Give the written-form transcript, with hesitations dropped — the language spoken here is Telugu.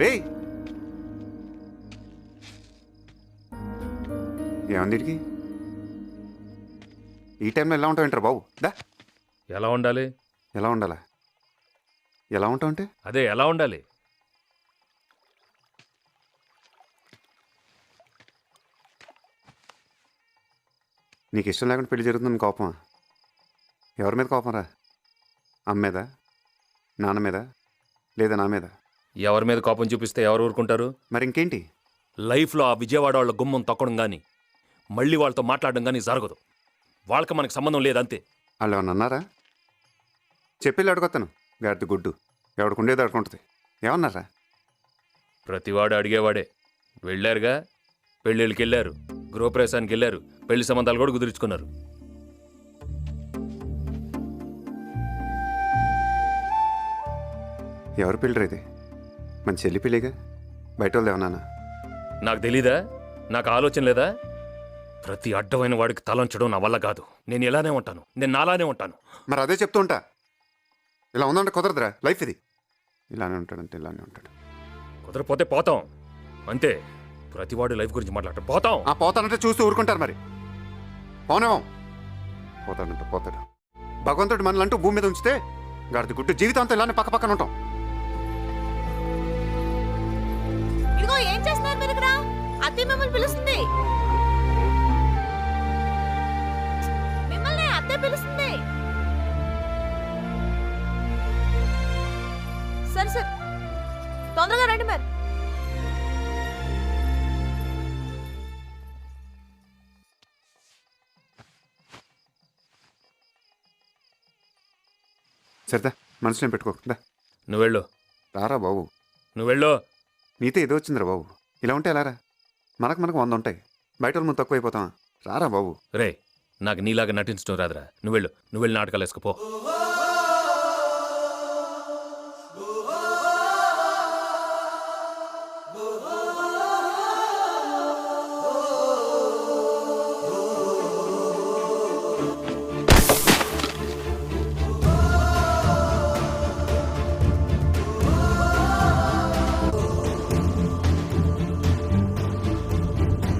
రే ఏమంది వీడికి ఈ టైంలో ఎలా ఉంటావు ఏంటారు బాబు దా ఎలా ఉండాలి? ఎలా ఉండాలా? ఎలా ఉంటావు అంటే అదే ఎలా ఉండాలి? నీకు ఇష్టం లేకుండా పెళ్లి జరుగుతుంది కోపమా? ఎవరి మీద కోపం రా? అమ్మ మీద, నాన్న మీద, లేదా నా మీద? ఎవరి మీద కోపం చూపిస్తే ఎవరు ఊరుకుంటారు? మరి ఇంకేంటి? లైఫ్లో ఆ విజయవాడ వాళ్ళ గుమ్మం తొక్కడం కానీ మళ్ళీ వాళ్ళతో మాట్లాడడం కానీ జరగదు. వాళ్ళకి మనకు సంబంధం లేదంతే. వాళ్ళు ఏమన్నా అన్నారా? చెప్పి అడుగుతాను గాడిద గుడ్డు ఎవడుకుండేది అడుకుంటుంది. ఏమన్నారా? ప్రతివాడు అడిగేవాడే. వెళ్ళారుగా, పెళ్ళిళ్ళకి వెళ్ళారు, గృహప్రవేశానికి వెళ్ళారు, పెళ్లి సంబంధాలు కూడా కుదుర్చుకున్నారు. ఎవరు పెళ్ళి ఇది? మన చెల్లి పెళ్ళిగా, బయట వాళ్ళు ఏమన్నా? నాకు తెలీదా? నాకు ఆలోచన లేదా? ప్రతి అడ్డమైన వాడికి తలంచడం నా వల్ల కాదు. నేను ఇలానే ఉంటాను, నేను నాలానే ఉంటాను. మరి అదే చెప్తూ ఉంటా. ఇలా ఉందంటే కుదరదురా, లైఫ్ ఇది. ఇలానే ఉంటాడంటే ఇలానే ఉంటాడు. కుదరపోతే పోతాం అంతే. ప్రతివాడు లైఫ్ గురించి మాట్లాడటం పోతాం. ఆ పోతానంటే చూస్తూ ఊరుకుంటారు. మరి పోనేమో పోతాడంటే పోతాడు. భగవంతుడు మనల్ని అంటూ భూమి మీద ఉంచితే గాడిద గుడ్డు జీవితాంతం ఇలానే పక్క పక్కన ఉంటాం. ఇదిగో ఏం చేస్తున్నారు మీరు ఇక్కడ? అత్తే మిమ్మల్ని పిలుస్తుంది. మిమ్మల్ని అత్తే పిలుస్తుంది. సరే సరే తొందరగా రండి మరి. సరదా మనసులో పెట్టుకోకుండా నువ్వు వెళ్ళు. రారా బాబు. నువ్వు వెళ్ళు. నీతో ఏదో వచ్చిందిరా బాబు. ఇలా ఉంటే ఎలా రా? మనకు 100 ఉంటాయి. బయట వాళ్ళు ముందు తక్కువైపోతావా? రారా బాబు. రే, నాకు నీలాగా నటించడం రాదురా. నువ్వు వెళ్ళు, నువ్వు వెళ్ళి నాటకాలు వేసుకుపో.